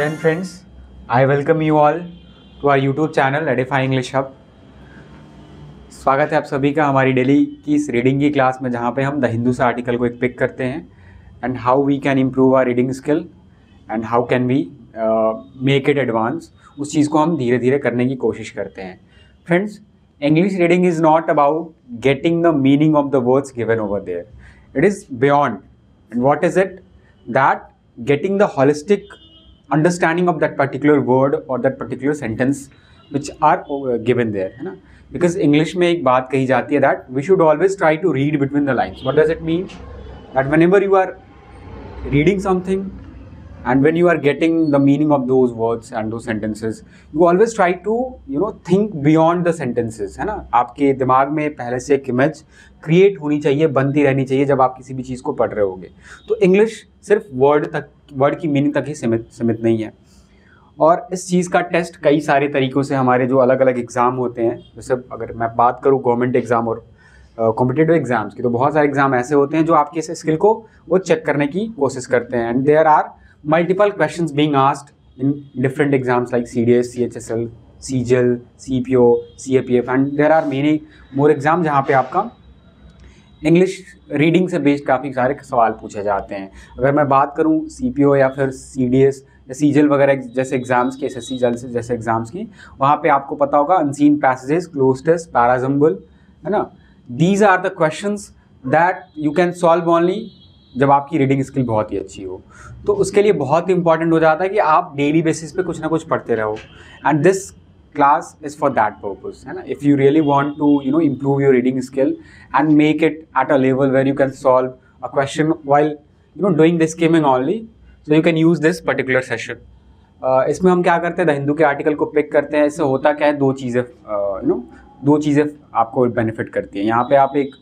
Jai Hind friends, I welcome you all to our YouTube channel Edify English Hub। स्वागत है आप सभी का हमारी डेली की इस रीडिंग की क्लास में, जहाँ पे हम द हिंदू से आर्टिकल को एक पिक करते हैं and how we can improve our reading skill and how can we make it advance. उस चीज़ को हम धीरे धीरे करने की कोशिश करते हैं। Friends, English reading is not about getting the meaning of the words given over there, it is beyond. And what is it? That getting the holistic understanding of that particular word or that particular sentence which are given there, है ना। Because English में एक बात कही जाती है that we should always try to read between the lines. What does it mean? That whenever you are reading something and when you are getting the meaning of those words and those sentences, you always try to think beyond the sentences, है ना। आपके दिमाग में पहले से एक image create होनी चाहिए, बनती रहनी चाहिए जब आप किसी भी चीज़ को पढ़ रहे होगे। तो इंग्लिश सिर्फ वर्ड की मीनिंग तक ही सीमित नहीं है। और इस चीज़ का टेस्ट कई सारे तरीक़ों से हमारे जो अलग अलग एग्ज़ाम होते हैं, जैसे अगर मैं बात करूँ गवर्नमेंट एग्ज़ाम और कॉम्पिटिटिव एग्ज़ाम्स की, तो बहुत सारे एग्ज़ाम ऐसे होते हैं जो आपके इस स्किल को वो चेक करने की कोशिश करते हैं। And there are multiple questions being asked in different exams like CDS, CHSL, CGL, CPO, CAPF, and there are many more exams जहाँ पे आपका इंग्लिश रीडिंग से बेस्ड काफ़ी सारे सवाल पूछे जाते हैं। अगर मैं बात करूँ CPO या फिर CDS या CGL वगैरह जैसे एग्जाम्स की, SSC जैसे एग्जाम्स की, वहाँ पे आपको पता होगा unseen passages, cloze test, parajumble, है ना। These are the questions that you can solve only जब आपकी रीडिंग स्किल बहुत ही अच्छी हो। तो उसके लिए बहुत इंपॉर्टेंट हो जाता है कि आप डेली बेसिस पे कुछ ना कुछ पढ़ते रहो। And this class is for that purpose, है ना। If you really want to improve your reading skill and make it at a level where you can solve a question while doing the skimming only, so you can use this particular session. इसमें हम क्या करते हैं, the Hindu के article को pick करते हैं। इससे होता क्या है, दो चीज़ें आपको बेनिफिट करती हैं। यहाँ पे आप एक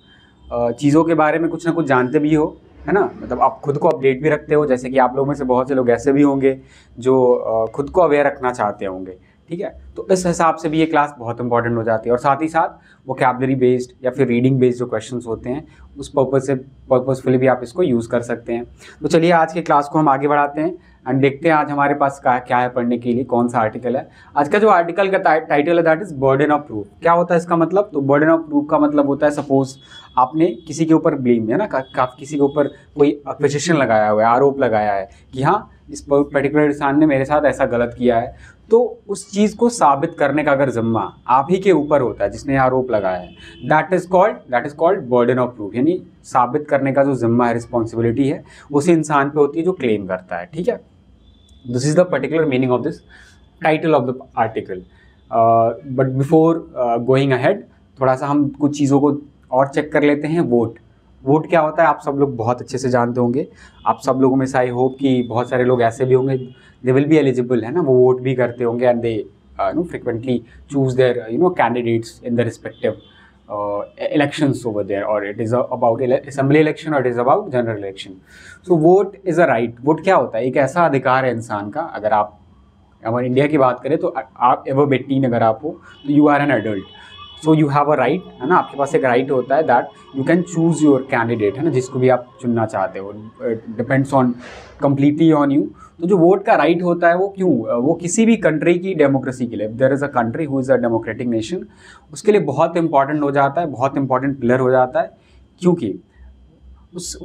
चीज़ों के बारे में कुछ ना कुछ जानते भी हो, है ना। मतलब आप खुद को अपडेट भी रखते हो, जैसे कि आप लोगों में से बहुत से लोग ऐसे भी होंगे जो खुद को अवेयर रखना चाहते होंगे, ठीक है। तो इस हिसाब से भी ये क्लास बहुत इंपॉर्टेंट हो जाती है। और साथ ही साथ वोकैबुलरी बेस्ड या फिर रीडिंग बेस्ड जो क्वेश्चंस होते हैं, उस पर्पसफुली भी आप इसको यूज़ कर सकते हैं। तो चलिए आज की क्लास को हम आगे बढ़ाते हैं एंड देखते हैं आज हमारे पास क्या है पढ़ने के लिए, कौन सा आर्टिकल है। आज का जो आर्टिकल का टाइटल है that is burden of proof. क्या होता है इसका मतलब? तो बर्डन ऑफ प्रूफ का मतलब होता है, सपोज आपने किसी के ऊपर ब्लेम, है ना, किसी के ऊपर कोई एक्विजिशन लगाया हुआ है, आरोप लगाया है कि हाँ इस पर्टिकुलर इंसान ने मेरे साथ ऐसा गलत किया है। तो उस चीज़ को साबित करने का अगर जिम्मा आप ही के ऊपर होता है जिसने आरोप लगाया है, that is called burden of proof. यानी साबित करने का जो जिम्मा है, रिस्पॉन्सिबिलिटी है, उसी इंसान पे होती है जो क्लेम करता है, ठीक है। This is the particular meaning of this title of the article. But before going ahead, थोड़ा सा हम कुछ चीज़ों को और चेक कर लेते हैं। वोट क्या होता है आप सब लोग बहुत अच्छे से जानते होंगे। आप सब लोगों में से आई होप कि बहुत सारे लोग ऐसे भी होंगे, दे विल बी एलिजिबल, है ना, वो वोट भी करते होंगे and they frequently choose there candidates in the respective elections over there, or it is about assembly election or it is about general election. So vote is a right. vote क्या होता है? एक ऐसा अधिकार है इंसान का। अगर इंडिया की बात करें तो आप above 18 अगर आप हो तो you are an adult, so you have a right, है ना। आपके पास एक राइट होता है that you can choose your candidate, है ना, जिसको भी आप चुनना चाहते हो। Depends on completely on you। तो जो वोट का राइट होता है वो क्यों, वो किसी भी कंट्री की डेमोक्रेसी के लिए, there is a country who is a democratic nation, उसके लिए बहुत इंपॉर्टेंट हो जाता है, बहुत इंपॉर्टेंट पिलर हो जाता है। क्योंकि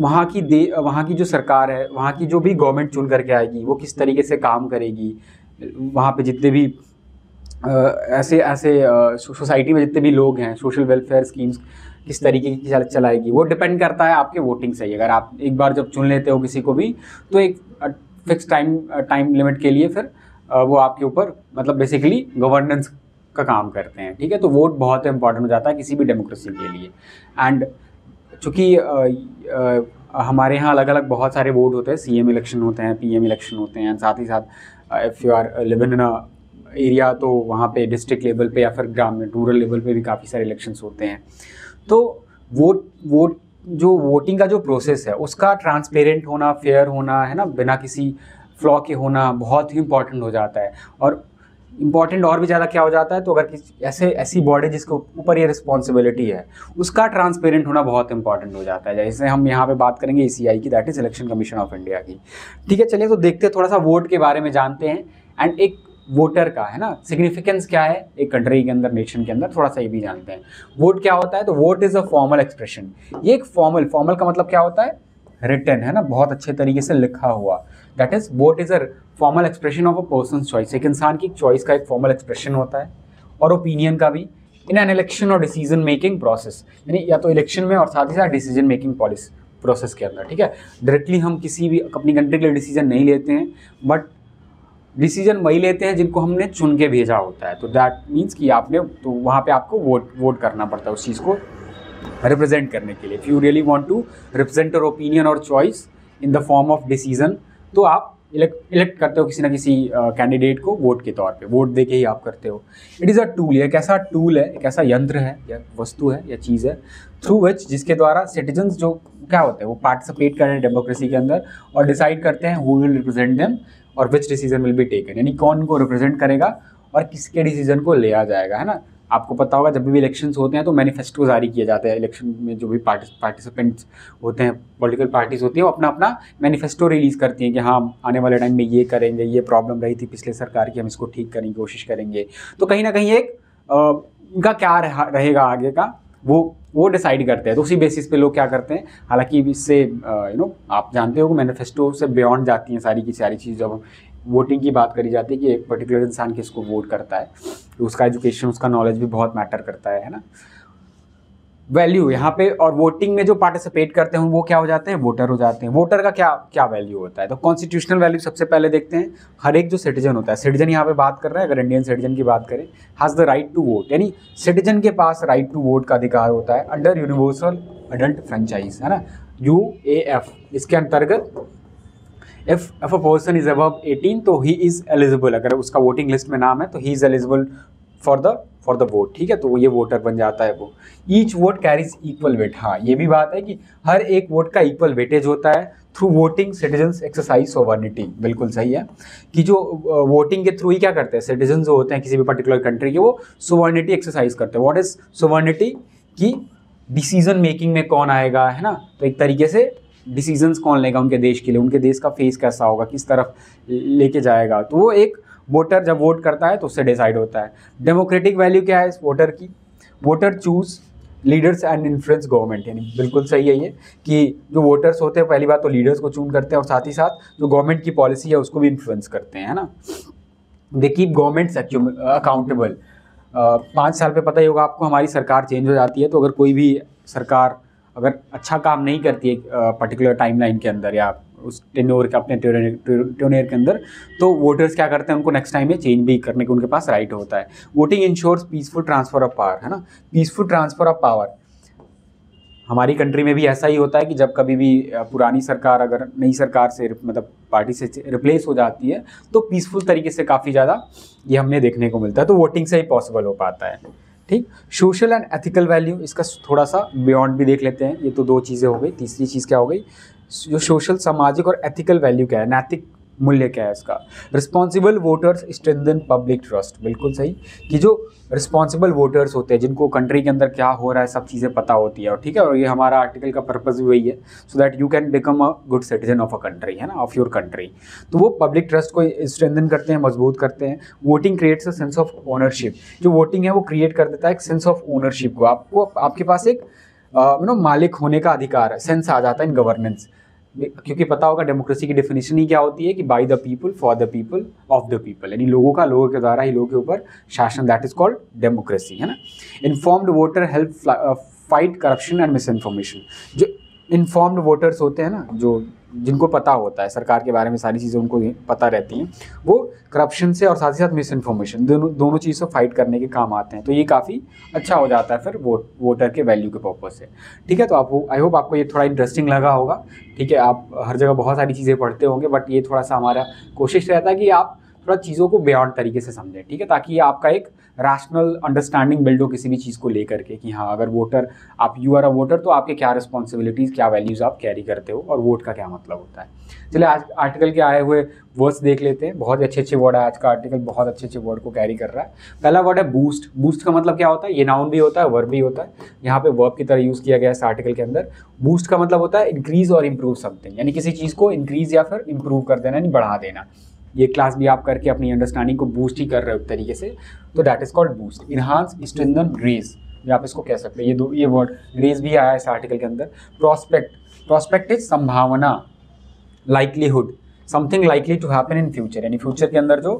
वहाँ की जो सरकार है, वहाँ की जो भी गवर्नमेंट चुन करके आएगी, वो किस तरीके से काम करेगी, वहाँ पे जितने भी ऐसे सोसाइटी में जितने भी लोग हैं, सोशल वेलफेयर स्कीम्स किस तरीके की चलाएगी, वो डिपेंड करता है आपके वोटिंग से ही। अगर आप एक बार जब चुन लेते हो किसी को भी, तो एक फिक्स टाइम लिमिट के लिए फिर वो आपके ऊपर मतलब बेसिकली गवर्नेंस का काम करते हैं, ठीक है। तो वोट बहुत इंपॉर्टेंट हो जाता है किसी भी डेमोक्रेसी के लिए। एंड चूँकि हमारे यहाँ अलग अलग बहुत सारे वोट होते हैं, CM इलेक्शन होते हैं, PM इलेक्शन होते हैं, साथ ही साथ if you are living in a area तो वहाँ पे डिस्ट्रिक्ट लेवल पे या फिर ग्रामीण रूरल लेवल पे भी काफ़ी सारे इलेक्शंस होते हैं। तो वोटिंग का जो प्रोसेस है उसका ट्रांसपेरेंट होना, फेयर होना, है ना, बिना किसी फ्लॉ के होना बहुत ही इंपॉर्टेंट हो जाता है। और इंपॉर्टेंट और भी ज़्यादा क्या हो जाता है, तो अगर ऐसी बॉडी जिसके ऊपर ये रिस्पॉन्सिबिलिटी है उसका ट्रांसपेरेंट होना बहुत इंपॉर्टेंट हो जाता है। जैसे हम यहाँ पे बात करेंगे ECI की, that is election commission of India की। ठीक है, चलिए तो देखते हैं, थोड़ा सा वोट के बारे में जानते हैं एंड एक वोटर का है ना सिग्निफिकेंस क्या है एक कंट्री के अंदर, नेशन के अंदर, थोड़ा सा ये भी जानते हैं। वोट क्या होता है, तो vote is a formal expression. ये एक फॉर्मल का मतलब क्या होता है, रिटन है ना, बहुत अच्छे तरीके से लिखा हुआ। That is vote is a formal expression of a persons choice. एक इंसान की चॉइस का एक फॉर्मल एक्सप्रेशन होता है, और ओपिनियन का भी, इन एन इलेक्शन और डिसीजन मेकिंग प्रोसेस, यानी या तो इलेक्शन में और साथ ही साथ डिसीजन मेकिंग प्रोसेस के अंदर। ठीक है, डायरेक्टली हम किसी भी अपनी कंट्री के लिए डिसीजन नहीं लेते हैं, बट डिसीजन वही लेते हैं जिनको हमने चुन के भेजा होता है। तो दैट मीन्स कि आपने, तो वहाँ पे आपको वोट करना पड़ता है उस चीज़ को रिप्रेजेंट करने के लिए। If you really want to represent your opinion और choice in the form of decision, तो आप इलेक्ट करते हो किसी ना किसी कैंडिडेट को वोट के तौर पे, वोट दे के ही आप करते हो। इट इज़ अ टूल, एक ऐसा टूल है, एक ऐसा यंत्र है या वस्तु है या चीज़ है, थ्रू विच, जिसके द्वारा सिटीजन्स जो क्या होते हैं वो पार्टिसिपेट कर रहे हैं डेमोक्रेसी के अंदर और डिसाइड करते हैं हु विल रिप्रेजेंट देम और विच डिसीजन विल बी टेकन, यानी कौन को रिप्रेजेंट करेगा और किसके डिसीजन को लिया जाएगा, है ना। आपको पता होगा जब भी इलेक्शंस होते हैं तो मैनिफेस्टो जारी किए जाते हैं। इलेक्शन में जो भी पार्टिसिपेंट्स होते हैं, पॉलिटिकल पार्टीज होती हैं, वो अपना अपना मैनिफेस्टो रिलीज़ करती हैं कि हाँ आने वाले टाइम में ये करेंगे, ये प्रॉब्लम रही थी पिछले सरकार की, हम इसको ठीक करने की कोशिश करेंगे। तो कहीं ना कहीं एक उनका क्या रहेगा आगे का, वो डिसाइड करते हैं। तो उसी बेसिस पे लोग क्या करते हैं, हालांकि इससे आप जानते हो कि मैनिफेस्टो से बियॉन्ड जाती हैं सारी की सारी चीज़। जब वोटिंग की बात करी जाती है कि एक पर्टिकुलर इंसान किसको वोट करता है, तो उसका एजुकेशन, उसका नॉलेज भी बहुत मैटर करता है ना। वैल्यू यहाँ पे, और वोटिंग में जो पार्टिसिपेट करते हैं वो क्या हो जाते हैं, वोटर हो जाते हैं। वोटर का क्या क्या वैल्यू होता है, तो कॉन्स्टिट्यूशनल वैल्यू सबसे पहले देखते हैं। हर एक जो सिटीजन होता है, सिटीजन यहाँ पे बात कर रहे हैं, अगर इंडियन सिटीजन की बात करें, has the right to vote, यानी सिटीजन के पास राइट टू वोट का अधिकार होता है अंडर यूनिवर्सल अडल्ट फ्रेंचाइज, है ना, UAF। इसके अंतर्गत if a person is above 18 तो ही इज एलिजिबल, अगर उसका वोटिंग लिस्ट में नाम है तो he is eligible for the vote. ठीक है, तो ये वोटर बन जाता है वो। Each vote carries equal weight, हाँ ये भी बात है कि हर एक वोट का इक्वल वेटेज होता है। Through voting citizens exercise sovereignty, बिल्कुल सही है कि जो वोटिंग के थ्रू ही क्या करते हैं सिटीजन जो होते हैं किसी भी पर्टिकुलर कंट्री के, वो सोवर्निटी एक्सरसाइज करते हैं। व्हाट इज सोवर्निटी, कि डिसीजन मेकिंग में कौन आएगा, है ना, तो एक तरीके से डिसीजंस कौन लेगा उनके देश के लिए, उनके देश का फेस कैसा होगा, किस तरफ लेके जाएगा, तो वो एक वोटर जब वोट करता है तो उससे डिसाइड होता है। डेमोक्रेटिक वैल्यू क्या है इस वोटर की, voter choose leaders and influence government, यानी बिल्कुल सही है ये कि जो वोटर्स होते हैं पहली बात तो लीडर्स को चून करते हैं और साथ ही साथ जो गवर्नमेंट की पॉलिसी है उसको भी इन्फ्लुएंस करते हैं, है ना। They keep governments accountable. 5 साल पे पता ही होगा आपको हमारी सरकार चेंज हो जाती है, तो अगर कोई भी सरकार अगर अच्छा काम नहीं करती है पर्टिकुलर टाइमलाइन के अंदर या उस टेन्योर के अपने टेन्योर के अंदर, तो वोटर्स क्या करते हैं, उनको नेक्स्ट टाइम में चेंज भी करने का उनके पास राइट होता है। Voting ensures peaceful transfer of power, है ना, पीसफुल ट्रांसफर ऑफ पावर। हमारी कंट्री में भी ऐसा ही होता है कि जब कभी भी पुरानी सरकार अगर नई सरकार से मतलब पार्टी से रिप्लेस हो जाती है तो पीसफुल तरीके से काफ़ी ज़्यादा ये हमने देखने को मिलता है, तो वोटिंग से ही पॉसिबल हो पाता है। ठीक, सोशल एंड एथिकल वैल्यू, इसका थोड़ा सा बियॉन्ड भी देख लेते हैं। ये तो 2 चीज़ें हो गई, तीसरी चीज़ क्या हो गई, जो सोशल सामाजिक और एथिकल वैल्यू क्या है, नैतिक मूल्य क्या है इसका। Responsible voters strengthen public trust, बिल्कुल सही कि जो रिस्पॉन्सिबल वोटर्स होते हैं जिनको कंट्री के अंदर क्या हो रहा है सब चीज़ें पता होती है, और ठीक है, और ये हमारा आर्टिकल का पर्पज़ भी वही है, so that you can become a good citizen of a country, है ना, ऑफ योर कंट्री। तो वो पब्लिक ट्रस्ट को स्ट्रेंथन करते हैं, मजबूत करते हैं। Voting creates a sense of ownership, जो वोटिंग है वो क्रिएट कर देता है एक सेंस ऑफ ओनरशिप को, आपको आपके पास एक मालिक होने का अधिकार है, सेंस आ जाता है इन गवर्नेंस, क्योंकि पता होगा डेमोक्रेसी की डेफिनेशन ही क्या होती है कि by the people for the people of the people, यानी लोगों का लोगों के द्वारा ही लोगों के ऊपर शासन, दैट इज कॉल्ड डेमोक्रेसी, है ना। Informed voter help fight corruption and miss information, जो इन्फॉर्म्ड वोटर्स होते हैं ना, जो जिनको पता होता है सरकार के बारे में सारी चीज़ें उनको पता रहती हैं, वो करप्शन से और साथ ही साथ मिस इन्फॉर्मेशन दोनों चीज़ से फाइट करने के काम आते हैं। तो ये काफ़ी अच्छा हो जाता है फिर वोटर के वैल्यू के पर्पज से। ठीक है, तो आपको आई होप आपको ये थोड़ा इंटरेस्टिंग लगा होगा। ठीक है, आप हर जगह बहुत सारी चीज़ें पढ़ते होंगे, बट ये थोड़ा सा हमारा कोशिश रहता है कि आप थोड़ा चीज़ों को बियॉन्ड तरीके से समझें, ठीक है, ताकि आपका एक रैशनल अंडरस्टैंडिंग बिल्ड हो किसी भी चीज़ को लेकर के कि हाँ अगर वोटर आप यू आर अ वोटर तो आपके क्या रिस्पॉन्सिबिलिटीज़ क्या वैल्यूज़ आप कैरी करते हो और वोट का क्या मतलब होता है। चलिए आज आर्टिकल के आए हुए वर्ड्स देख लेते हैं। बहुत अच्छे अच्छे वर्ड है, आज का आर्टिकल बहुत अच्छे अच्छे वर्ड को कैरी कर रहा है। पहला वर्ड है बूस्ट। बूस्ट का मतलब क्या होता है? ये नाउन भी होता है, वर्ब भी होता है, यहाँ पे वर्ब की तरह यूज़ किया गया है इस आर्टिकल के अंदर। बूस्ट का मतलब होता है इंक्रीज और इम्प्रूव समथिंग, यानी किसी चीज़ को इंक्रीज या फिर इम्प्रूव कर देना, यानी बढ़ा देना। ये क्लास भी आप करके अपनी अंडरस्टैंडिंग को बूस्ट ही कर रहे हो एक तरीके से, तो that is called boost. Enhance, strengthen, raise, आप इसको कह सकते हैं। ये वर्ड रेज भी आया है इस आर्टिकल के अंदर। प्रोस्पेक्ट, प्रोस्पेक्ट इज संभावना, likelihood, something likely to happen in future, यानी फ्यूचर के अंदर जो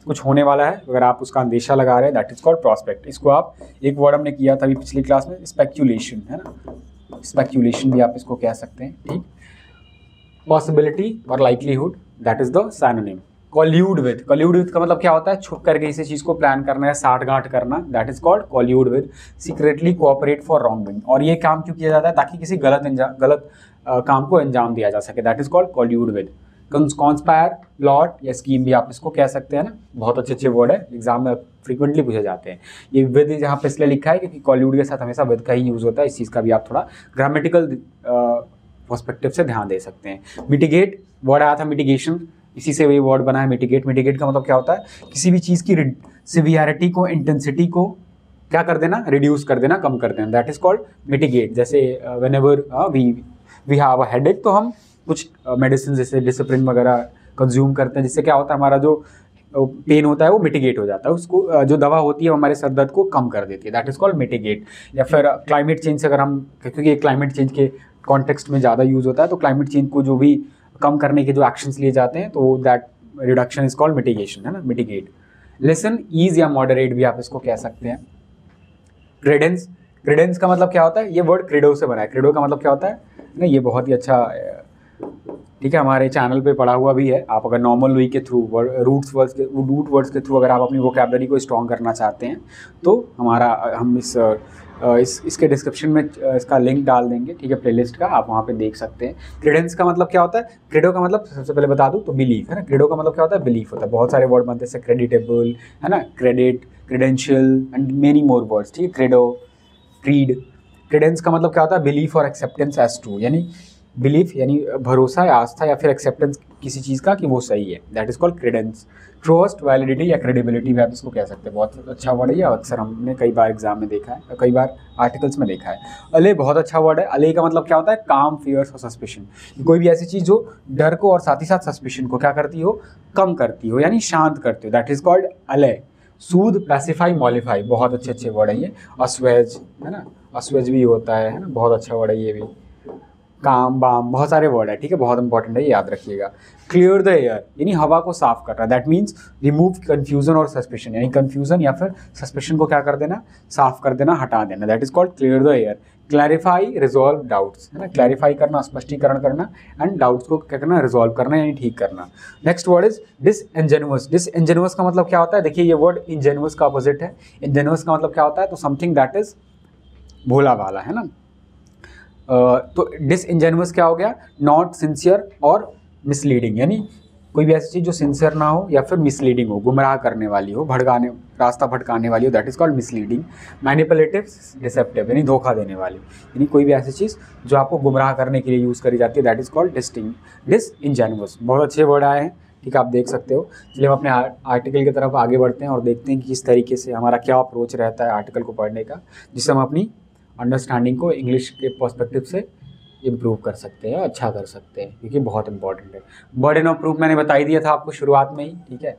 कुछ होने वाला है अगर आप उसका अंदेशा लगा रहे हैं, दैट इज कॉल्ड प्रोस्पेक्ट। इसको आप एक वर्ड हमने किया था अभी पिछली क्लास में, स्पेक्यूलेशन, है ना, स्पेक्यूलेशन भी आप इसको कह सकते हैं, ठीक। पॉसिबिलिटी और likelihood, that is the synonym. Collude with, collude with का मतलब क्या होता है? छुप करके किसी चीज़ को प्लान करना है, साठगांठ करना, that is called collude with. Secretly cooperate for wrong, और ये काम क्यों किया जाता है? ताकि किसी गलत काम को अंजाम दिया जा सके, that is called collude with. Conspire, plot या स्कीम भी आप इसको कह सकते हैं ना। बहुत अच्छे अच्छे वर्ड है, एग्जाम में फ्रीक्वेंटली पूछे जाते हैं। ये विद यहाँ पे इसलिए लिखा है क्योंकि कॉल्यूड के साथ हमेशा विद का ही यूज़ होता है। इस चीज़ का भी आप थोड़ा ग्रामेटिकल पर्सपेक्टिव से ध्यान दे सकते हैं। मिटिगेट वर्ड आया था, मिटिगेशन, इसी से वही वर्ड बना है मिटिगेट। मिटिगेट का मतलब क्या होता है? किसी भी चीज़ की सिवियरिटी को, इंटेंसिटी को क्या कर देना? रिड्यूस कर देना, कम कर देना, दैट इज कॉल्ड मिटिगेट। जैसे whenever we have a headache, तो हम कुछ मेडिसिन जैसे डिसिप्लिन वगैरह कंज्यूम करते हैं, जिससे क्या होता है हमारा जो पेन होता है वो मिटिगेट हो जाता है। उसको जो दवा होती है वो हमारे सर दर्द को कम कर देती है, दैट इज कॉल्ड मिटिगेट। या फिर क्लाइमेट चेंज, अगर हम, क्योंकि क्लाइमेट चेंज के कॉन्टेक्स्ट में ज़्यादा यूज़ होता है, तो क्लाइमेट चेंज को जो भी कम करने के जो एक्शंस लिए जाते हैं, तो that reduction is called mitigation, है ना, मिटिगेट। लेसन, ईज या मॉडरेट भी आप इसको कह सकते हैं। क्रेडेंस, क्रेडेंस का मतलब क्या होता है? ये वर्ड क्रेडो से बना है। क्रेडो का मतलब क्या होता है ना, ये बहुत ही अच्छा, ठीक है, हमारे चैनल पे पढ़ा हुआ भी है। आप अगर नॉर्मल वे के थ्रू रूट वर्ड्स के थ्रू अगर आप अपनी वोकैबुलरी को स्ट्रॉन्ग करना चाहते हैं, तो हम इसके डिस्क्रिप्शन में इसका लिंक डाल देंगे, ठीक है, प्लेलिस्ट का, आप वहाँ पे देख सकते हैं। क्रेडेंस का मतलब क्या होता है? क्रेडो का मतलब सबसे पहले बता दूँ तो बिलीफ, है ना। क्रेडो का मतलब क्या होता है? बिलीफ होता है। बहुत सारे वर्ड बनते हैं जैसे क्रेडिटेबल, है ना, credit, credential and many more words, ठीक है। Credo, creed. क्रेडेंस का मतलब क्या होता है? बिलीफ और एक्सेप्टेंस एज ट्रू, यानी बिलीफ यानी भरोसा या आस्था, या फिर एक्सेप्टेंस किसी चीज़ का कि वो सही है, that is called Credence. Trust, validity या क्रेडिबिलिटी भी आप इसको कह सकते हैं। बहुत अच्छा वर्ड है, ये अक्सर हमने कई बार एग्जाम में देखा है, कई बार आर्टिकल्स में देखा है। अले बहुत अच्छा वर्ड है। अले का मतलब क्या होता है? काम, फियर्स और सस्पिशन। कोई भी ऐसी चीज़ जो डर को और साथ ही साथ सस्पिशन को क्या करती हो? कम करती हो, यानी शांत करती हो, दैट इज कॉल्ड अले। सूद, पैसिफाई, मॉलिफाई, बहुत अच्छे अच्छे वर्ड है ये। अस्वेज, है ना, अस्वेज भी होता है ना, बहुत अच्छा वर्ड है ये भी। काम, बाम, बहुत सारे वर्ड है, ठीक है, बहुत इंपॉर्टेंट है, ये याद रखिएगा। क्लियर द एयर, यानी हवा को साफ कर रहा है, दैट मीन्स रिमूव कंफ्यूजन और सस्पिशन, यानी कंफ्यूजन या फिर सस्पिशन को क्या कर देना? साफ कर देना, हटा देना, that is called clear the air. Clarify, resolve doubts, है ना, क्लैरिफाई करना, स्पष्टीकरण करना, एंड डाउट्स को क्या करना? रिजॉल्व करना, यानी ठीक करना। Next word is disingenuous. Disingenuous का मतलब क्या होता है? देखिए, ये वर्ड इंजेनुअस का अपोजिट है। इंजेनुअस का मतलब क्या होता है? तो समथिंग दैट इज भोला भाला, है ना। तो डिसइंजेनुअस क्या हो गया? नॉट सिंसियर और मिसलीडिंग, यानी कोई भी ऐसी चीज़ जो सिंसियर ना हो या फिर मिसलीडिंग हो, गुमराह करने वाली हो, रास्ता भटकाने वाली हो, that is called misleading. Manipulative, deceptive, यानी धोखा देने वाली, यानी कोई भी ऐसी चीज़ जो आपको गुमराह करने के लिए यूज़ करी जाती है, दैट इज कॉल्ड डिसइंजेनुअस। बहुत अच्छे वर्ड आए हैं, ठीक है, आप देख सकते हो। चलिए हम अपने आर्टिकल की तरफ आगे बढ़ते हैं और देखते हैं कि किस तरीके से हमारा क्या अप्रोच रहता है आर्टिकल को पढ़ने का, जिससे हम अपनी अंडरस्टैंडिंग को इंग्लिश के पर्सपेक्टिव से इम्प्रूव कर सकते हैं, अच्छा कर सकते हैं, क्योंकि बहुत इंपॉर्टेंट है। बर्डन ऑफ प्रूफ मैंने बता ही दिया था आपको शुरुआत में ही, ठीक है।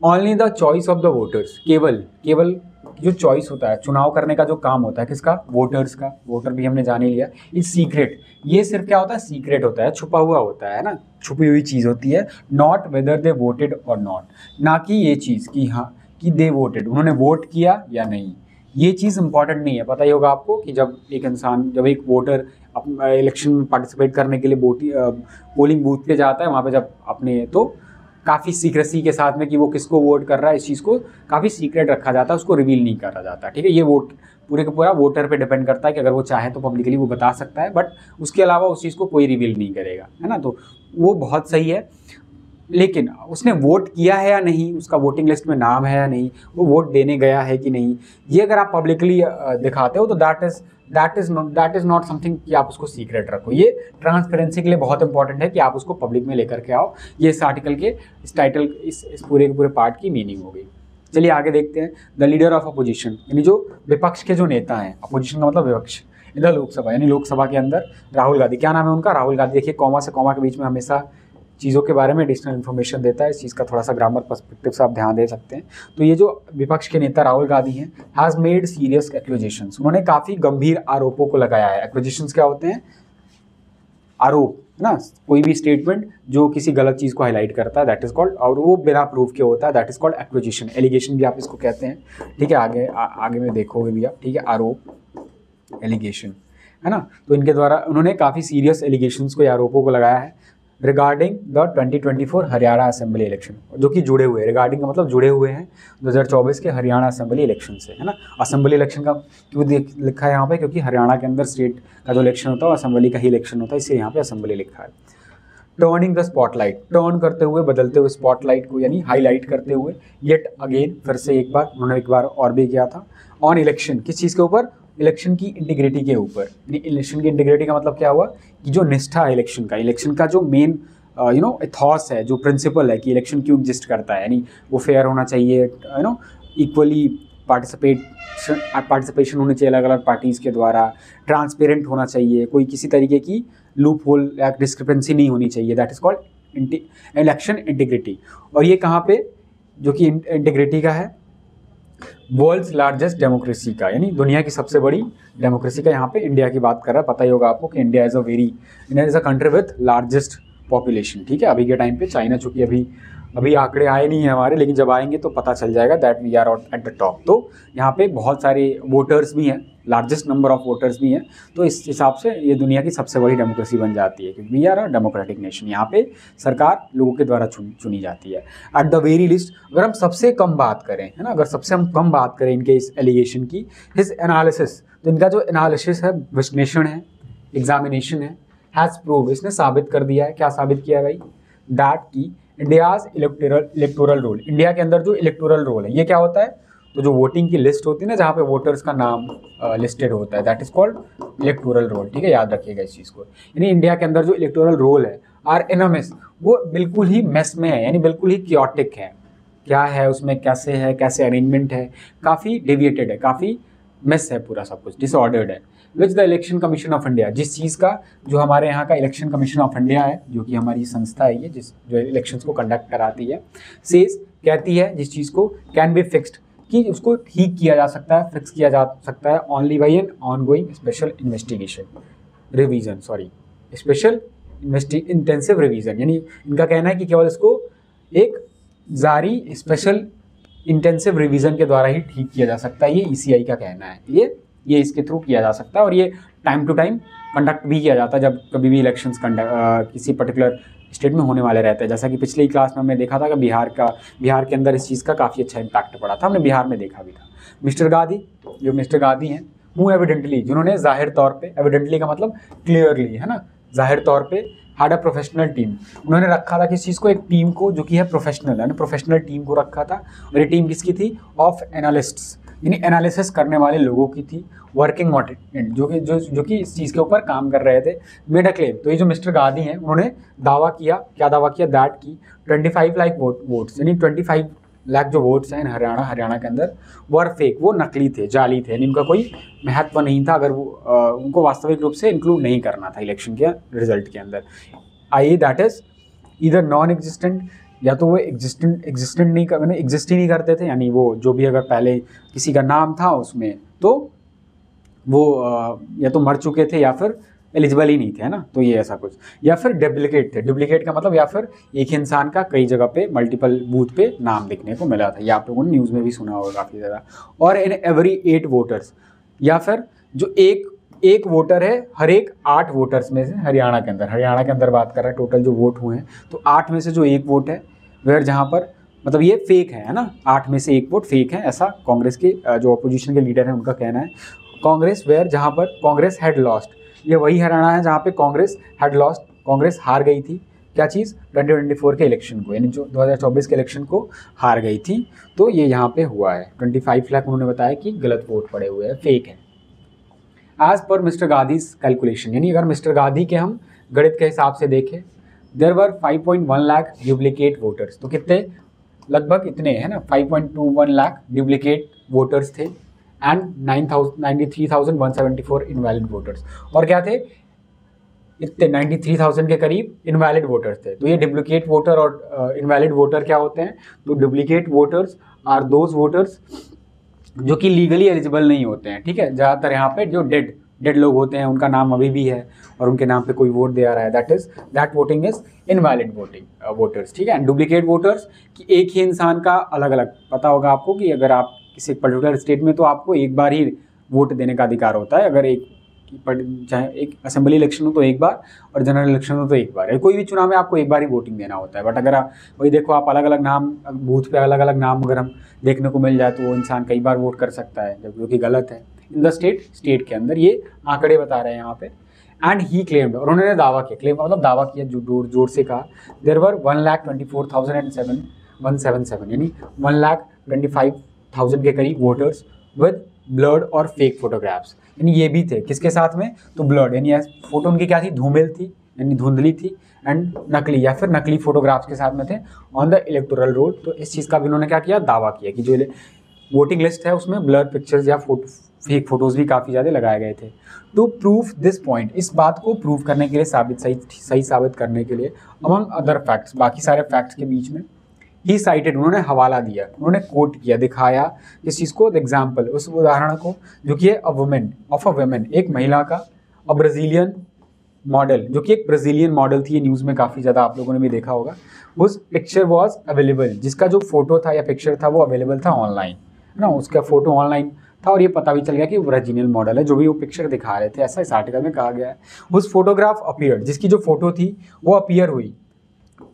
Only the choice of the voters, केवल जो चॉइस होता है, चुनाव करने का जो काम होता है, किसका? वोटर्स का। वोटर भी हमने जान ही लिया। इज सीक्रेट, ये सिर्फ क्या होता है? सीक्रेट होता है, छुपा हुआ होता है ना, छुपी हुई चीज़ होती है। नॉट वेदर दे वोटेड और नॉट, ना कि ये चीज़ कि हाँ कि दे वोटेड, उन्होंने वोट किया या नहीं, ये चीज़ इंपॉर्टेंट नहीं है। पता ही होगा आपको कि जब एक वोटर इलेक्शन में पार्टिसिपेट करने के लिए पोलिंग बूथ पे जाता है, वहाँ पे जब अपने तो काफ़ी सीक्रेसी के साथ में कि वो किसको वोट कर रहा है, इस चीज़ को काफ़ी सीक्रेट रखा जाता है, उसको रिवील नहीं करा जाता, ठीक है। ये वोट पूरे का पूरा वोटर पे डिपेंड करता है कि अगर वो चाहे तो पब्लिकली वो बता सकता है, बट उसके अलावा उस चीज़ को कोई रिवील नहीं करेगा, है ना, तो वो बहुत सही है। लेकिन उसने वोट किया है या नहीं, उसका वोटिंग लिस्ट में नाम है या नहीं, वो वोट देने गया है कि नहीं, ये अगर आप पब्लिकली दिखाते हो तो दैट इज नॉट समथिंग कि आप उसको सीक्रेट रखो। ये ट्रांसपेरेंसी के लिए बहुत इंपॉर्टेंट है कि आप उसको पब्लिक में लेकर के आओ। ये इस आर्टिकल के इस टाइटल इस पूरे के पूरे पार्ट की मीनिंग हो गई। चलिए आगे देखते हैं। द लीडर ऑफ अपोजिशन, यानी जो विपक्ष के जो नेता हैं, अपोजिशन का मतलब विपक्ष, इधर लोकसभा, यानी लोकसभा के अंदर राहुल गांधी। क्या नाम है उनका? राहुल गांधी। देखिए कॉमा से कॉमा के बीच में हमेशा चीज़ों के बारे में एडिशनल इन्फॉर्मेशन देता है। इस चीज़ का थोड़ा सा ग्रामर पर्सपेक्टिव से आप ध्यान दे सकते हैं। तो ये जो विपक्ष के नेता राहुल गांधी हैं, हैज़ मेड सीरियस एक्यूजेशंस, उन्होंने काफ़ी गंभीर आरोपों को लगाया है। एक्यूजेशंस क्या होते हैं? आरोप ना, कोई भी स्टेटमेंट जो किसी गलत चीज़ को हाईलाइट करता है, दैट इज कॉल्ड, और वो बिना प्रूफ के होता है, that is called accusation. Allegation भी आप इसको कहते हैं, ठीक है। आगे में देखोगे भी आप, ठीक है। आरोप, एलिगेशन, है ना। तो इनके द्वारा उन्होंने काफ़ी सीरियस एलिगेशंस को या आरोपों को लगाया है regarding the 2024 Haryana assembly election, जो कि जुड़े हुए, रिगार्डिंग का मतलब जुड़े हुए हैं 2024 के हरियाणा असेंबली इलेक्शन से, है ना। असेंबली इलेक्शन का क्यों लिखा है यहाँ पे? क्योंकि हरियाणा के अंदर स्टेट का जो इलेक्शन होता है वो असेंबली का ही इलेक्शन होता है, इसलिए यहाँ पे असेंबली लिखा है। टर्निंग द स्पॉटलाइट, टर्न करते हुए, बदलते हुए स्पॉटलाइट को, यानी हाईलाइट करते हुए, येट अगेन, फिर से एक बार, उन्होंने एक बार और भी किया था, ऑन इलेक्शन, किस चीज़ के ऊपर? इलेक्शन की इंटीग्रिटी के ऊपर। इलेक्शन की इंटीग्रिटी का मतलब क्या हुआ कि जो निष्ठा है इलेक्शन का जो मेन एथॉस है, जो प्रिंसिपल है कि इलेक्शन क्यों एग्जिस्ट करता है, यानी वो फेयर होना चाहिए, इक्वली पार्टिसिपेशन होनी चाहिए अलग अलग पार्टीज़ के द्वारा, ट्रांसपेरेंट होना चाहिए, कोई किसी तरीके की लूप होल या डिस्क्रिपेंसी नहीं होनी चाहिए, that is called election integrity. और ये कहाँ पे, जो कि इंटीग्रिटी का है, वर्ल्ड्स लार्जेस्ट डेमोक्रेसी का, यानी दुनिया की सबसे बड़ी डेमोक्रेसी का, यहाँ पे इंडिया की बात कर रहा है। पता ही होगा आपको कि India is a country with largest population, ठीक है। अभी के टाइम पे चाइना, चूँकि अभी आंकड़े आए नहीं हैं हमारे, लेकिन जब आएंगे तो पता चल जाएगा that we are at the top. तो यहाँ पे बहुत सारे वोटर्स भी हैं, लार्जेस्ट नंबर ऑफ वोटर्स भी हैं, तो इस हिसाब से ये दुनिया की सबसे बड़ी डेमोक्रेसी बन जाती है, क्योंकि we are a democratic nation. यहाँ पे सरकार लोगों के द्वारा चुनी जाती है। एट द वेरी लिस्ट, अगर हम सबसे कम बात करें, है ना, अगर सबसे हम कम बात करें इनके इस एलिगेशन की, हिज एनालिसिस, तो इनका जो एनालिसिस है, विश्लेषण है, एग्जामिनेशन है, हैज़ प्रूव, इसने साबित कर दिया है। क्या साबित किया भाई? दैट की इंडियाज इलेक्टोरल रोल, इंडिया के अंदर जो इलेक्टोरल रोल है, ये क्या होता है? तो जो वोटिंग की लिस्ट होती है ना, जहाँ पे वोटर्स का नाम लिस्टेड होता है, that is called electoral roll, ठीक है। याद रखिएगा इस चीज़ को। यानी इंडिया के अंदर जो इलेक्टोरल रोल है, आर इन अ मेस, वो बिल्कुल ही मेस में है, यानी बिल्कुल ही क्योटिक है। क्या है उसमें, कैसे अरेंजमेंट है, काफ़ी डेविएटेड है, काफ़ी मेस है, पूरा सब कुछ डिसऑर्डर्ड है। Which the election commission of India, जिस चीज़ का, जो हमारे यहाँ का इलेक्शन कमीशन ऑफ इंडिया है, जो कि हमारी संस्था है, ये जो इलेक्शंस को कंडक्ट कराती है, सेज, कहती है जिस चीज़ को, कैन बी फिक्स्ड, कि उसको ठीक किया जा सकता है, फिक्स किया जा सकता है, only by an ongoing special intensive revision, यानी इनका कहना है कि केवल इसको एक जारी स्पेशल इंटेंसिव रिवीजन के द्वारा ही ठीक किया जा सकता है। ये ईसीआई का कहना है, ये इसके थ्रू किया जा सकता है, और ये टाइम टू टाइम कंडक्ट भी किया जाता है जब कभी भी इलेक्शंस किसी पर्टिकुलर स्टेट में होने वाले रहते हैं। जैसा कि पिछली क्लास में हमने देखा था कि बिहार के अंदर इस चीज़ का काफ़ी अच्छा इम्पैक्ट पड़ा था, हमने बिहार में देखा भी था। मिस्टर गांधी हैं, हु एविडेंटली, जिन्होंने जाहिर तौर पे, एविडेंटली का मतलब क्लियरली, है ना, जाहिर तौर पे, हैड अ प्रोफेशनल टीम, उन्होंने रखा था किस चीज़ को, एक टीम को, जो कि है प्रोफेशनल, है ना, प्रोफेशनल टीम को रखा था। और ये टीम किसकी थी? ऑफ एनालिस्ट्स, यानी एनालिसिस करने वाले लोगों की थी। वर्किंग ऑन इट, जो कि इस चीज़ के ऊपर काम कर रहे थे। मेड अ क्लेम, तो ये जो मिस्टर गांधी हैं, उन्होंने दावा किया, क्या दावा किया? दैट की 25 लाख वोट्स, यानी 25 लाख जो वोट्स हैं हरियाणा के अंदर, वर फेक, वो नकली थे, जाली थे, यानी उनका कोई महत्व नहीं था, अगर वो उनको वास्तविक रूप से इंक्लूड नहीं करना था इलेक्शन के रिजल्ट के अंदर। आई दैट इज इधर नॉन एग्जिस्टेंट, या तो वो एग्जिस्ट ही नहीं करते थे, यानी वो जो भी अगर पहले किसी का नाम था उसमें, तो वो या तो मर चुके थे या फिर एलिजिबल ही नहीं थे, है ना। तो ये ऐसा कुछ, या फिर डुप्लीकेट थे। डुप्लीकेट का मतलब या फिर एक ही इंसान का कई जगह पे मल्टीपल बूथ पे नाम देखने को मिला था, या आप लोगों ने न्यूज़ में भी सुना होगा काफ़ी ज़्यादा। और इन एवरी 8 वोटर्स, या फिर जो एक वोटर है हर एक 8 वोटर्स में से, हरियाणा के अंदर बात कर रहा है, टोटल जो वोट हुए हैं, तो 8 में से जो एक वोट है, वेयर जहाँ पर मतलब ये फेक है ना, 8 में से एक वोट फेक है, ऐसा कांग्रेस के जो अपोजिशन के लीडर हैं उनका कहना है। कांग्रेस वेयर, जहाँ पर कांग्रेस हैड लॉस्ट, ये वही हरियाणा है जहाँ पे कांग्रेस हैड लॉस्ट, कांग्रेस हार गई थी, क्या चीज़ 2024 के इलेक्शन को, यानी जो 2024 के इलेक्शन को हार गई थी। तो ये यहाँ पे हुआ है 25 लाख उन्होंने बताया कि गलत वोट पड़े हुए हैं, फेक है। As per mister Gandhi's calculation, यानी अगर मिस्टर गांधी के हम गणित के हिसाब से देखें, there were 5.1 lakh duplicate voters. तो कितने, लगभग इतने है ना, 5.21 लाख डुप्लीकेट वोटर्स थे एंड 93,174 इनवैलिड वोटर्स। और क्या थे, इतने 93,000 के करीब इनवैलिड वोटर्स थे। तो ये डुप्लीकेट वोटर और इनवैलिड वोटर क्या होते हैं, तो duplicate voters are those voters जो कि लीगली एलिजिबल नहीं होते हैं, ठीक है। ज़्यादातर यहाँ पे जो डेड लोग होते हैं उनका नाम अभी भी है और उनके नाम पे कोई वोट दे आ रहा है, that voting is invalid voters, ठीक है। एंड डुप्लीकेट वोटर्स कि एक ही इंसान का अलग अलग, पता होगा आपको कि अगर आप किसी पर्टिकुलर स्टेट में तो आपको एक बार ही वोट देने का अधिकार होता है, अगर चाहे एक असेंबली इलेक्शन हो तो एक बार और जनरल इलेक्शन हो तो एक बार, कोई भी चुनाव में आपको एक बार ही वोटिंग देना होता है। बट अगर आप वही देखो, आप अलग अलग नाम, बूथ पे अलग अलग नाम अगर हम देखने को मिल जाए तो वो इंसान कई बार वोट कर सकता है, जो कि गलत है। इन द स्टेट के अंदर ये आंकड़े बता रहे हैं यहाँ पे। एंड ही क्लेम्ड, और उन्होंने दावा किया, क्लेम मतलब दावा किया, जोर से कहा, देयर वर 1,24,177 यानी 1,25,000 के करीब वोटर्स विद ब्लर्ड और फेक फोटोग्राफ्स। यानी ये भी थे किसके साथ में, तो ब्लर्ड, यानी फोटो उनकी क्या थी, धूमिल थी यानी धुंधली थी, एंड नकली या फिर नकली फोटोग्राफ्स के साथ में थे ऑन द इलेक्टोरल रोल। तो इस चीज़ का भी उन्होंने क्या किया, दावा किया कि जो वोटिंग लिस्ट है उसमें ब्लर पिक्चर्स या फेक फोटोज भी काफ़ी ज़्यादा लगाए गए थे। टू प्रूव दिस पॉइंट, इस बात को प्रूव करने के लिए, सही साबित करने के लिए, अमंग अदर फैक्ट्स, बाकी सारे फैक्ट्स के बीच में, ही साइटेड, उन्होंने हवाला दिया, उन्होंने कोट किया, दिखाया इस चीज़ को, एग्जाम्पल, उस उदाहरण को जो कि है अ वुमेन, एक महिला का, अ ब्राज़ीलियन मॉडल, जो कि एक ब्राज़ीलियन मॉडल थी, ये न्यूज़ में काफ़ी ज़्यादा आप लोगों ने भी देखा होगा। उस पिक्चर वॉज अवेलेबल, जिसका जो फोटो था या पिक्चर था वो अवेलेबल था ऑनलाइन, है ना, उसका फोटो ऑनलाइन था और ये पता भी चल गया कि वो ब्राज़ीलियन मॉडल है जो भी वो पिक्चर दिखा रहे थे, ऐसा इस आर्टिकल में कहा गया है। उस फोटोग्राफ अपीयर्ड, जिसकी जो फोटो थी वो अपीयर हुई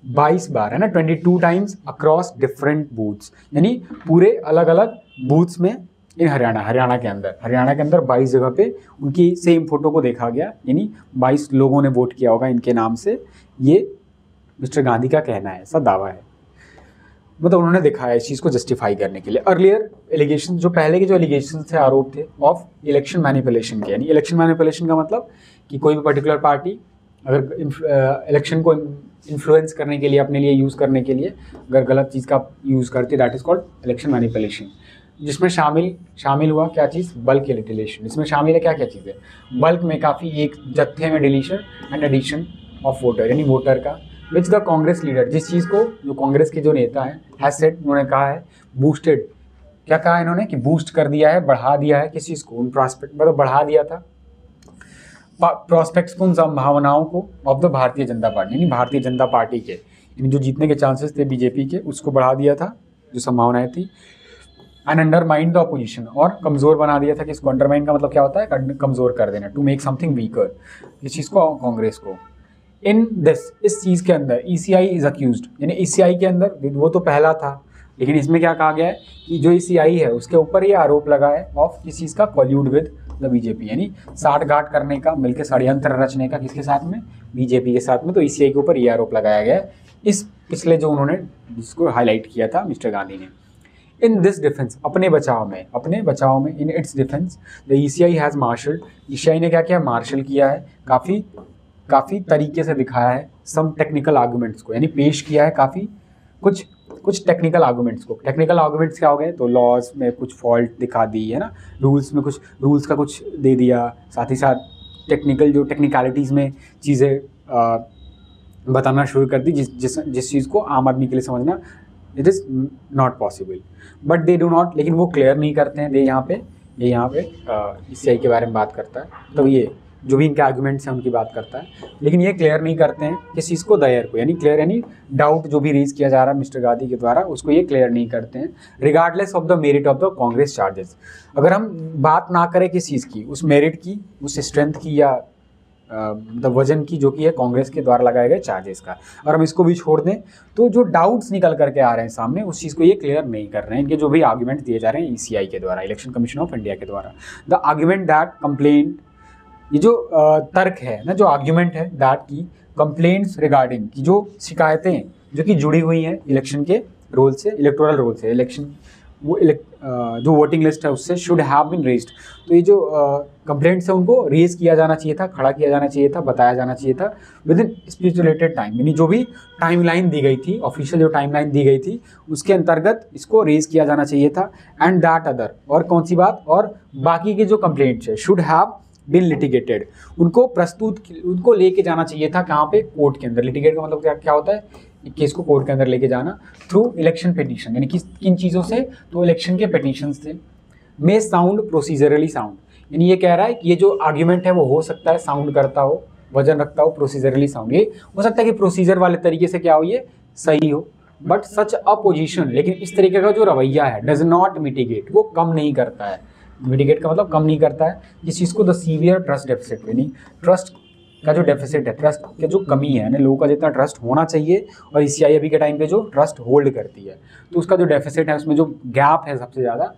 22 बार, है ना, 22 टाइम्स अक्रॉस डिफरेंट बूथ्स, यानी पूरे अलग अलग बूथ्स में इन हरियाणा के अंदर 22 जगह पे उनकी सेम फोटो को देखा गया, यानी 22 लोगों ने वोट किया होगा इनके नाम से, ये मिस्टर गांधी का कहना है, ऐसा दावा है। मतलब उन्होंने दिखाया इस चीज़ को जस्टिफाई करने के लिए। अर्लियर एलिगेशन, जो पहले के जो एलिगेशन थे, आरोप थे ऑफ इलेक्शन मैनिपुलेशन के, यानी इलेक्शन मैनिपुलेशन का मतलब कि कोई भी पर्टिकुलर पार्टी अगर इलेक्शन को इन्फ्लुएंस करने के लिए, अपने लिए यूज़ करने के लिए अगर गलत चीज़ का यूज़ करती है, that is called election manipulation. जिसमें शामिल हुआ क्या चीज़, बल्क डिलीशन। इसमें शामिल है क्या क्या चीज़ें, बल्क में काफ़ी, एक जत्थे में deletion and addition of voter, यानी वोटर का, विच द कांग्रेस लीडर, जिस चीज़ को जो कांग्रेस के जो नेता हैं, हैज सेड, उन्होंने कहा है, बूस्टेड, क्या कहा है इन्होंने कि बूस्ट कर दिया है, बढ़ा दिया है, किस चीज़ को, उन प्रॉस्पेक्ट, मतलब बढ़ा दिया था प्रॉस्पेक्ट्स को, उन संभावनाओं को, of the Bharatiya Janata party, यानी भारतीय जनता पार्टी के, यानी जो जीतने के चांसेस थे बीजेपी के, उसको बढ़ा दिया था, जो संभावनाएं थी। एंड अंडरमाइन द अपोजिशन, और कमज़ोर बना दिया था, कि इसको अंडरमाइन का मतलब क्या होता है, कमज़ोर कर देना, टू मेक समथिंग वीकर, इस चीज़ को, कांग्रेस को। इन दिस, इस चीज़ के अंदर ECI इज अक्यूज्ड, यानी ECI के अंदर, वो तो पहला था, लेकिन इसमें क्या कहा गया है कि जो ECI है उसके ऊपर ये आरोप लगा है ऑफ किस चीज़ का, कॉल्यूड विद द बीजेपी, यानी साठगांठ करने का, मिलकर षड्यंत्र रचने का, किसके साथ में, बीजेपी के साथ में। तो ECI के ऊपर ये आरोप लगाया गया है, इस पिछले जो उन्होंने जिसको हाईलाइट किया था मिस्टर गांधी ने। इन दिस डिफेंस, अपने बचाव में, in its defence, the ECI has marshalled, ECI ने क्या किया, मार्शल किया है, काफ़ी तरीके से दिखाया है, सम टेक्निकल आर्गूमेंट्स को, यानी पेश किया है काफ़ी कुछ टेक्निकल आर्गूमेंट्स को। टेक्निकल आर्गूमेंट्स क्या हो गए, तो लॉज में कुछ फॉल्ट दिखा दी, है ना, रूल्स का कुछ दे दिया, साथ ही साथ टेक्निकलिटीज़ में चीज़ें बताना शुरू कर दी, जिस चीज़ को आम आदमी के लिए समझना it is not possible. But they do not, लेकिन वो क्लियर नहीं करते हैं, ये यहाँ पे ECI के बारे में बात करता है, तो ये जो भी इनके आर्गुमेंट्स हैं उनकी बात करता है, लेकिन ये क्लियर नहीं करते हैं किस चीज़ को, दायर को, यानी क्लियर, यानी डाउट जो भी रेज किया जा रहा है मिस्टर गांधी के द्वारा, उसको ये क्लियर नहीं करते हैं, regardless of the merit of the Congress charges. अगर हम बात ना करें किस चीज़ की, उस मेरिट की, उस स्ट्रेंथ की, या द वजन की, जो कि है कांग्रेस के द्वारा लगाए गए चार्जेस का, और हम इसको भी छोड़ दें, तो जो डाउट्स निकल करके आ रहे हैं सामने, उस चीज़ को ये क्लियर नहीं कर रहे हैं, इनके जो भी आर्गुमेंट दिए जा रहे हैं ECI के द्वारा, इलेक्शन कमीशन ऑफ इंडिया के द्वारा। द आर्गुमेंट दैट कंप्लेंट, ये जो तर्क है ना, जो आर्ग्यूमेंट है, दैट की कंप्लेंट्स रिगार्डिंग, की जो शिकायतें जो कि जुड़ी हुई हैं इलेक्शन के रोल से, इलेक्टोरल रोल से, इलेक्शन वो जो वोटिंग लिस्ट है उससे, शुड हैव बीन रेज्ड। तो ये जो कंप्लेंट्स है उनको रेज किया जाना चाहिए था, खड़ा किया जाना चाहिए था, बताया जाना चाहिए था विद इन स्पेसिफिकेटेड टाइम, यानी जो भी टाइमलाइन दी गई थी, ऑफिशियल जो टाइमलाइन दी गई थी उसके अंतर्गत इसको रेज किया जाना चाहिए था। एंड दैट अदर, और कौन सी बात, और बाकी के जो कंप्लेंट्स है शुड हैव बिन लिटिगेटेड, उनको लेके जाना चाहिए था कहाँ पे, कोर्ट के अंदर। लिटिगेट का मतलब क्या होता है, केस को कोर्ट के अंदर लेके जाना थ्रू इलेक्शन पिटीशन, यानी किन चीज़ों से, तो इलेक्शन के पिटीशन से। मे साउंड प्रोसीजरली साउंड, यानी ये कह रहा है कि ये जो आर्ग्यूमेंट है वो हो सकता है साउंड करता हो, वजन रखता हो, प्रोसीजरली साउंड, ये हो सकता है कि प्रोसीजर वाले तरीके से क्या हो, ये सही हो, बट सच अपोजिशन, लेकिन इस तरीके का जो रवैया है डज नॉट मिटिगेट, वो कम नहीं करता है। मिटिगेट का मतलब कम नहीं करता है इस चीज़ को। द सीवियर ट्रस्ट डेफिसिट, यानी ट्रस्ट का जो डेफिसिट है, ट्रस्ट की जो कमी है, लोगों का जितना ट्रस्ट होना चाहिए और ईसीआई अभी के टाइम पे जो ट्रस्ट होल्ड करती है, तो उसका जो डेफिसिट है, उसमें जो गैप है सबसे ज़्यादा,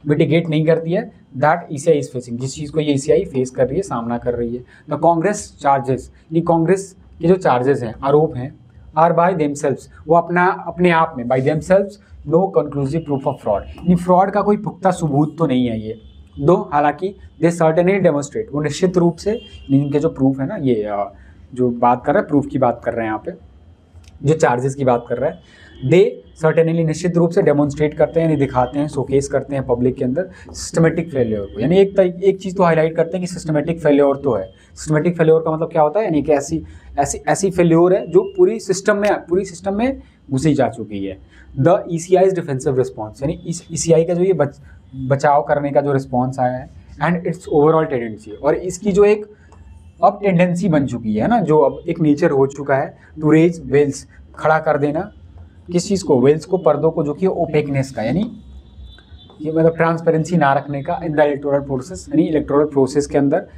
मिटिगेट नहीं करती है। दैट ईसीआई इज फेसिंग, जिस चीज़ को ये ईसीआई फेस कर रही है, सामना कर रही है। द कांग्रेस चार्जेस, यानी कांग्रेस के जो चार्जेस हैं, आरोप हैं, आर बाय देमसेल्व्स, वो अपने आप में, by themselves no conclusive proof of fraud, यानी फ्रॉड का कोई पुख्ता सबूत तो नहीं है ये। दो हालांकि दे सर्टेनली डेमोन्स्ट्रेट, वो निश्चित रूप से, इनके जो प्रूफ है ना, ये जो बात कर रहा है प्रूफ की बात कर रहे हैं यहाँ पे, जो चार्जेस की बात कर रहा है, दे सर्टेनली निश्चित रूप से डेमोन्स्ट्रेट करते हैं, यानी दिखाते हैं, शोकेस करते हैं पब्लिक के अंदर सिस्टमेटिक फेल्योर को। यानी एक चीज़ तो हाईलाइट करते हैं कि सिस्टमेटिक फेल्योर तो है। सिस्टमेटिक फेल्योर का मतलब क्या होता है, यानी कि ऐसी फेल्योर है जो पूरी सिस्टम में घुसी जा चुकी है। द ईसीआईज डिफेंसिव रिस्पॉन्स, यानी इस ईसीआई का जो ये बचाव करने का जो रिस्पॉन्स आया है, एंड इट्स ओवरऑल टेंडेंसी, और इसकी जो एक अब टेंडेंसी बन चुकी है ना, जो अब एक नेचर हो चुका है, टू रेज वेल्स, खड़ा कर देना किस चीज़ को, वेल्स को, पर्दों को, जो कि ओपेकनेस का, यानी ये मतलब ट्रांसपेरेंसी ना रखने का इन द इलेक्टोरल प्रोसेस, यानी इलेक्टोरल प्रोसेस के अंदर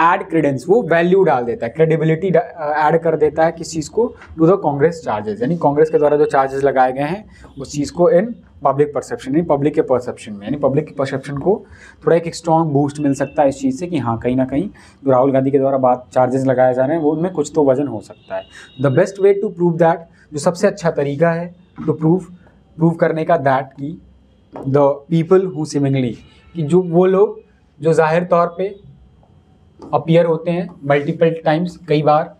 ऐड क्रेडेंस, वो वैल्यू डाल देता है, क्रेडिबिलिटी ऐड कर देता है किस चीज़ को, टू द कांग्रेस चार्जेस, यानी कांग्रेस के द्वारा जो चार्जेस लगाए गए हैं उस चीज़ को इन पब्लिक परसेप्शन, यानी पब्लिक के परसेप्शन में, यानी पब्लिक के परसेप्शन को थोड़ा एक स्ट्रॉन्ग बूस्ट मिल सकता है इस चीज़ से कि हाँ, कहीं ना कहीं जो राहुल गांधी के द्वारा चार्जेस लगाए जा रहे हैं वो उनमें कुछ तो वजन हो सकता है। The best way to prove that, जो सबसे अच्छा तरीका है टू प्रूव करने का, दैट की द पीपल हु सीमिंगली, कि जो वो लोग जो जाहिर तौर पे अपीयर होते हैं मल्टीपल टाइम्स, कई बार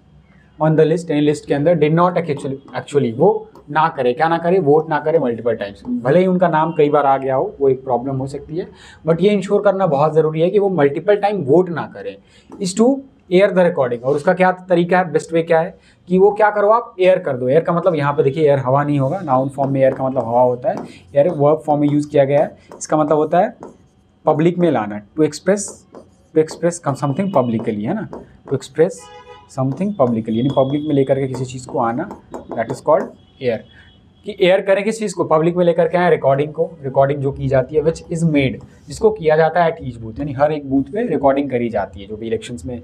ऑन द लिस्ट, यानी लिस्ट के अंदर, डिड नॉट एक्चुअली वो ना करे, क्या ना करे, वोट ना करे मल्टीपल टाइम्स, भले ही उनका नाम कई बार आ गया हो, वो एक प्रॉब्लम हो सकती है, बट ये इंश्योर करना बहुत ज़रूरी है कि वो मल्टीपल टाइम वोट ना करें। Is to air the recording, और उसका क्या तरीका है, बेस्ट वे क्या है कि वो क्या करो, आप एयर कर दो। एयर का मतलब यहाँ पे देखिए, एयर हवा नहीं होगा, नाउन फॉर्म में एयर का मतलब हवा होता है, एयर वर्ब फॉर्म में यूज़ किया गया है, इसका मतलब होता है पब्लिक में लाना, टू एक्सप्रेस समथिंग पब्लिकली, है ना, टू एक्सप्रेस समथिंग पब्लिकली, यानी पब्लिक में लेकर के किसी चीज़ को आना, दैट इज कॉल्ड एयर। कि एयर करें किस चीज़ को, पब्लिक में लेकर के आए रिकॉर्डिंग को, रिकॉर्डिंग जो की जाती है, विच इज़ मेड, जिसको किया जाता है एट ईच बूथ, यानी हर एक बूथ पे रिकॉर्डिंग करी जाती है, जो भी इलेक्शंस में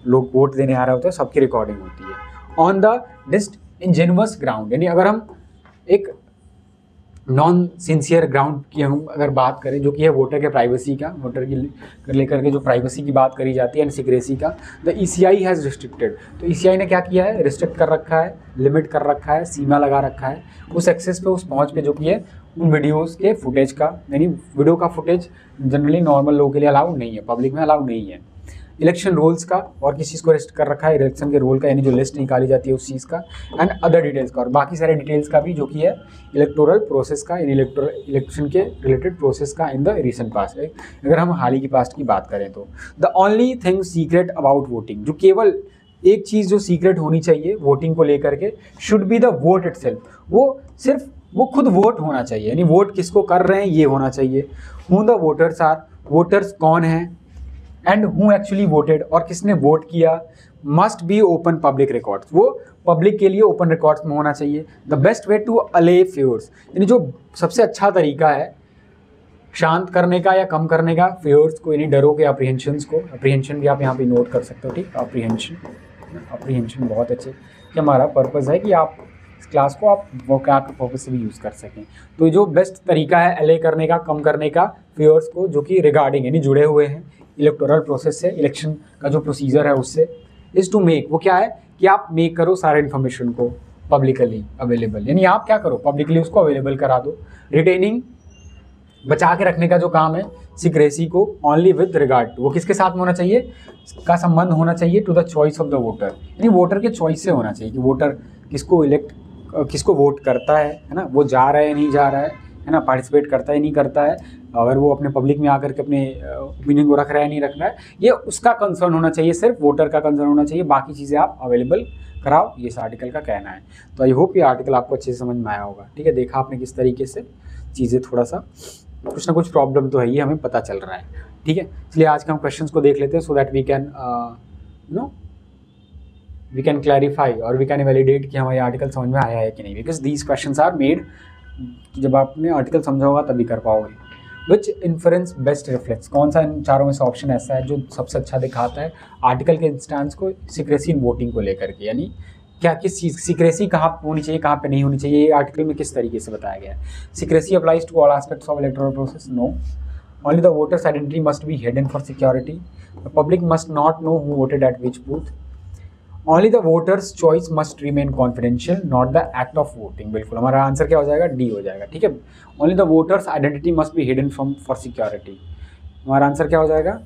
लोग वोट देने आ रहे होते हैं सबकी रिकॉर्डिंग होती है। ऑन द डिसइंजेन्युअस ग्राउंड, यानी अगर हम एक नॉन सिंसियर ग्राउंड की हम अगर बात करें, जो कि है वोटर के प्राइवेसी का, वोटर की लेकर के जो प्राइवेसी की बात करी जाती है एंड सिक्रेसी का, द ईसीआई हैज़ रिस्ट्रिक्टेड, तो ईसीआई ने क्या किया है, रिस्ट्रिक्ट कर रखा है, लिमिट कर रखा है, सीमा लगा रखा है उस एक्सेस पे, उस पहुंच पे, जो कि है उन वीडियोज़ के फुटेज का, यानी वीडियो का फुटेज जनरली नॉर्मल लोगों के लिए अलाउड नहीं है, पब्लिक में अलाउड नहीं है। इलेक्शन रोल्स का, और किस चीज़ को रेस्ट कर रखा है, इलेक्शन के रोल का, यानी जो लिस्ट निकाली जाती है उस चीज़ का, एंड अदर डिटेल्स का, और बाकी सारे डिटेल्स का भी, जो कि है इलेक्टोरल प्रोसेस का, यानी इलेक्शन के रिलेटेड प्रोसेस का इन द रिसेंट पास्ट। अगर हम हाल ही की पास्ट की बात करें तो the only thing secret about voting, जो केवल एक चीज़ जो सीक्रेट होनी चाहिए वोटिंग को लेकर के, should be the vote itself, वो खुद वोट होना चाहिए, यानी वोट किसको कर रहे हैं ये होना चाहिए। Who the voters are, voters कौन हैं, एंड हु एक्चुअली वोटेड, और किसने वोट किया, must be open public records, वो पब्लिक के लिए ओपन रिकॉर्ड्स में होना चाहिए। द बेस्ट वे टू अले फेयर्स, यानी जो सबसे अच्छा तरीका है शांत करने का या कम करने का फेयर्स को, यानी डरों के, अप्रीहेंशंस को, अप्रीहेंशन भी आप यहाँ पे नोट कर सकते हो, ठीक, अप्रीहेंशन बहुत अच्छे, कि हमारा पर्पज़ है कि आप इस क्लास को आप वोकैब के पर्पज़ से भी यूज़ कर सकें। तो जो बेस्ट तरीका है अले करने का, कम करने का फेयर्स को, जो कि रिगार्डिंग, यानी जुड़े हुए हैं इलेक्टोरल प्रोसेस से, इलेक्शन का जो प्रोसीजर है उससे, इज़ टू मेक, वो क्या है कि आप मेक करो सारे इन्फॉर्मेशन को पब्लिकली अवेलेबल, यानी आप क्या करो, पब्लिकली उसको अवेलेबल करा दो। रिटेनिंग बचा के रखने का जो काम है सीक्रेसी को, ओनली विद रिगार्ड टू, वो किसके साथ में होना चाहिए, का संबंध होना चाहिए to the choice of the voter, यानी वोटर के चॉइस से होना चाहिए कि वोटर किसको वोट करता है ना, वो जा रहा है नहीं जा रहा है ना, पार्टिसिपेट करता है नहीं करता है, अगर वो अपने पब्लिक में आकर के अपने ओपिनियन को रख रहा है नहीं रख रहा है, ये उसका कंसर्न होना चाहिए, सिर्फ वोटर का कंसर्न होना चाहिए, बाकी चीज़ें आप अवेलेबल कराओ, ये इस आर्टिकल का कहना है। तो आई होप ये आर्टिकल आपको अच्छे से समझ में आया होगा। ठीक है, देखा आपने किस तरीके से चीज़ें, थोड़ा सा कुछ ना कुछ प्रॉब्लम तो है, ये हमें पता चल रहा है। ठीक है, इसलिए आज के हम क्वेश्चंस को देख लेते हैं, so that we can clarify और वी कैन वैलिडेट कि हमारे आर्टिकल समझ में आया है कि नहीं, because these questions are made, जब आपने आर्टिकल समझा होगा तभी कर पाओगे। विच इन्फ्रेंस बेस्ट रिफ्लेक्ट्स, कौन सा इन चारों में से ऑप्शन ऐसा है जो सबसे अच्छा दिखाता है आर्टिकल के इंस्टेंस को सीक्रेसी इन वोटिंग को लेकर के, यानी क्या किस चीज़ सीक्रेसी कहाँ होनी चाहिए कहाँ पे नहीं होनी चाहिए, ये आर्टिकल में किस तरीके से बताया गया है। Secrecy applies to all aspects of electoral process, no. Only the voter's identity must be hidden for security, the public must not know who voted at which booth, only the voter's choice must remain confidential not the act of voting. बिल्कुल हमारा answer क्या हो जाएगा, D हो जाएगा। ठीक है, only the voter's identity must be hidden from for security, हमारा आंसर क्या हो जाएगा,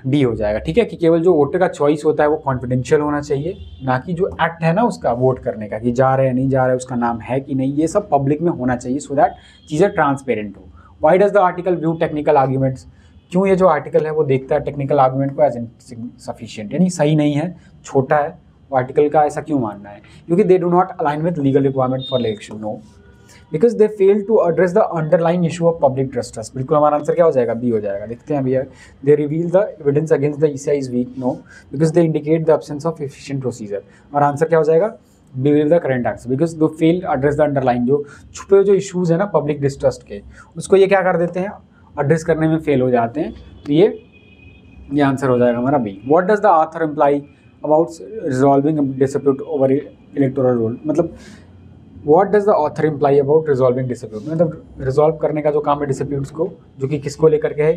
डी हो जाएगा। ठीक है, कि केवल जो वोटर का चॉइस होता है वो कॉन्फिडेंशियल होना चाहिए, ना कि जो एक्ट है ना उसका वोट करने का, कि जा रहे हैं नहीं जा रहे हैं, उसका नाम है कि नहीं, ये सब पब्लिक में होना चाहिए, सो दैट चीज़ें ट्रांसपेरेंट हो। Why does the article view technical arguments, क्यों ये जो आर्टिकल है वो देखता है टेक्निकल आर्गूमेंट को एज इनसफिशिएंट, यानी सही नहीं है, छोटा है, वो आर्टिकल का ऐसा क्यों मानना है, क्योंकि they do not align with legal requirement for election, no, because they fail to address the underline issue of public trust. बिल्कुल हमारा आंसर क्या हो जाएगा, बी हो जाएगा। देखते हैं अभी, they reveal the evidence against the ECI is weak, no, because they indicate the absence of efficient procedure, और आंसर क्या हो जाएगा, B will the current act, because do fail address the underline, जो छुपे हुए जो इशूज़ है ना पब्लिक डिस्ट्रस्ट के, उसको ये क्या कर देते हैं, एड्रेस करने में फेल हो जाते हैं, तो ये आंसर हो जाएगा हमारा B. What does the author imply about resolving dispute over electoral roll, मतलब what does the author imply about resolving dispute, मतलब रिजॉल्व करने का जो काम है डिस्प्यूट्स को, जो कि किसको लेकर के है,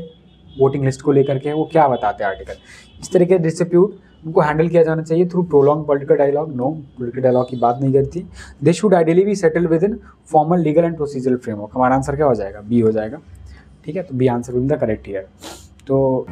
वोटिंग लिस्ट को लेकर के है, वो क्या बताते हैं आर्टिकल। इस तरीके के डिस्प्यूट उनको हैंडल किया जाना चाहिए through prolong political dialogue, no, political dialogue की बात नहीं करती। They should ideally be settle within formal legal and procedural framework, हमारा आंसर क्या हो जाएगा, बी हो जाएगा। ठीक है, तो B answer will the correct here. तो